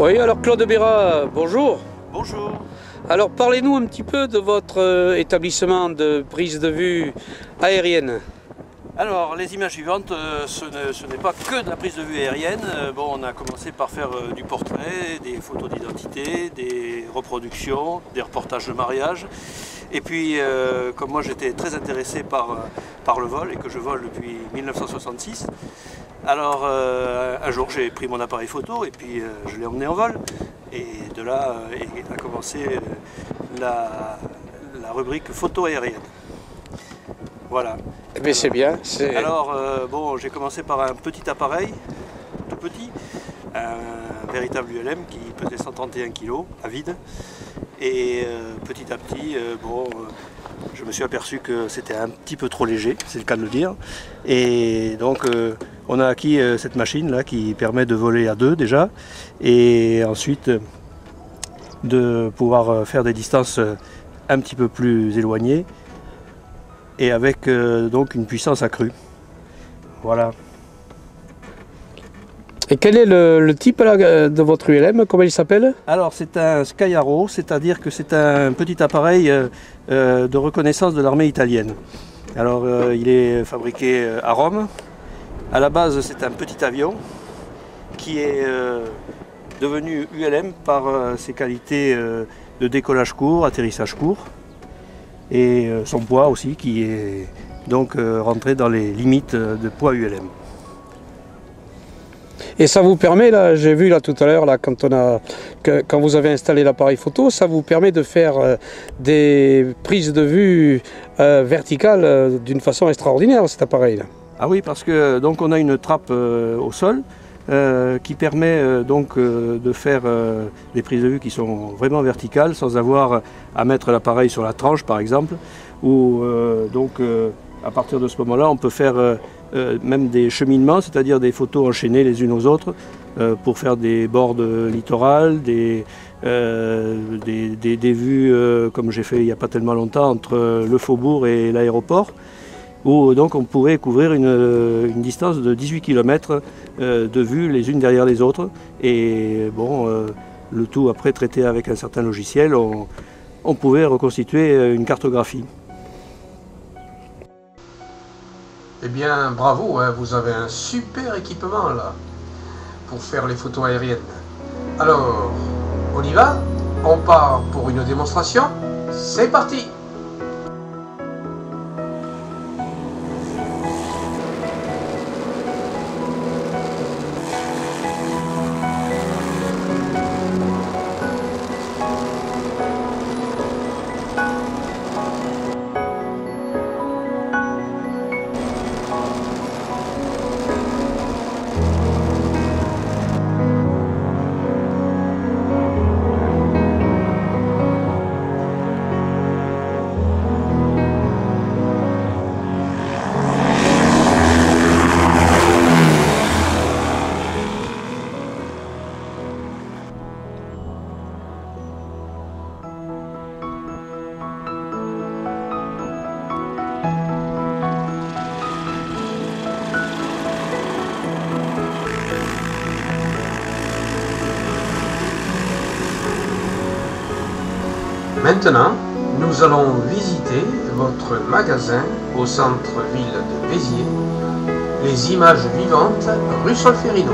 Oui, alors Claude Bérat, bonjour. Bonjour. Alors parlez-nous un petit peu de votre établissement de prise de vue aérienne. Alors les images suivantes, ce n'est pas que de la prise de vue aérienne. Bon, on a commencé par faire du portrait, des photos d'identité, des reproductions, des reportages de mariage. Et puis comme moi j'étais très intéressé par le vol et que je vole depuis 1966, alors un jour j'ai pris mon appareil photo et puis je l'ai emmené en vol. Et de là a commencé la rubrique photo aérienne. Voilà. Eh bien c'est bien. Alors bon, j'ai commencé par un petit appareil, tout petit, un véritable ULM qui pesait 131 kg à vide. Et petit à petit, je me suis aperçu que c'était un petit peu trop léger, c'est le cas de le dire. Et donc on a acquis cette machine là qui permet de voler à deux déjà, et ensuite de pouvoir faire des distances un petit peu plus éloignées et avec donc une puissance accrue. Voilà. Et quel est le type là, de votre ULM? Comment il s'appelle? Alors c'est un Skyaro, c'est-à-dire que c'est un petit appareil de reconnaissance de l'armée italienne. Alors il est fabriqué à Rome. À la base c'est un petit avion qui est devenu ULM par ses qualités de décollage court, atterrissage court, et son poids aussi qui est donc rentré dans les limites de poids ULM. Et ça vous permet, là, j'ai vu là tout à l'heure, là, quand vous avez installé l'appareil photo, ça vous permet de faire des prises de vue verticales d'une façon extraordinaire, cet appareil-là. Ah oui, parce que donc on a une trappe au sol qui permet donc de faire des prises de vue qui sont vraiment verticales sans avoir à mettre l'appareil sur la tranche par exemple, ou à partir de ce moment-là on peut faire même des cheminements, c'est-à-dire des photos enchaînées les unes aux autres pour faire des bords littorales, des vues comme j'ai fait il n'y a pas tellement longtemps entre le faubourg et l'aéroport, où donc on pourrait couvrir une distance de 18 km de vues les unes derrière les autres. Et bon, le tout après traité avec un certain logiciel, on pouvait reconstituer une cartographie. Eh bien, bravo, hein, vous avez un super équipement là, pour faire les photos aériennes. Alors, on y va? On part pour une démonstration? C'est parti! Maintenant, nous allons visiter votre magasin au centre-ville de Béziers, les images vivantes rue Solferino.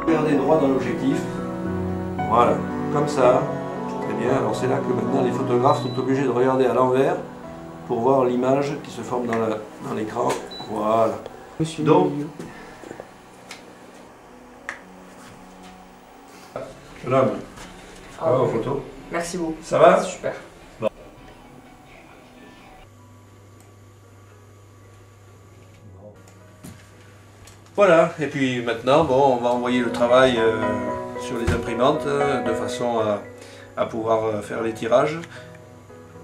Regardez droit dans l'objectif, voilà, comme ça. Très bien, alors c'est là que maintenant les photographes sont obligés de regarder à l'envers pour voir l'image qui se forme dans l'écran. Voilà. Donc, jeune homme, ça va aux photos? Merci beaucoup. Ça va? Super. Bon. Voilà, et puis maintenant, bon, on va envoyer le travail sur les imprimantes de façon à pouvoir faire les tirages.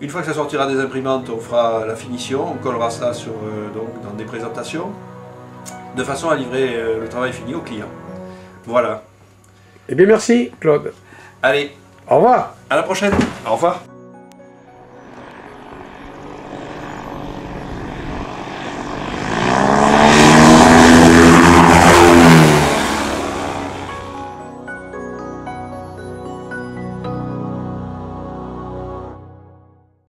Une fois que ça sortira des imprimantes, on fera la finition, on collera ça sur, dans des présentations, de façon à livrer le travail fini au client. Voilà. Eh bien merci Claude. Allez, Au revoir. à la prochaine. Au revoir.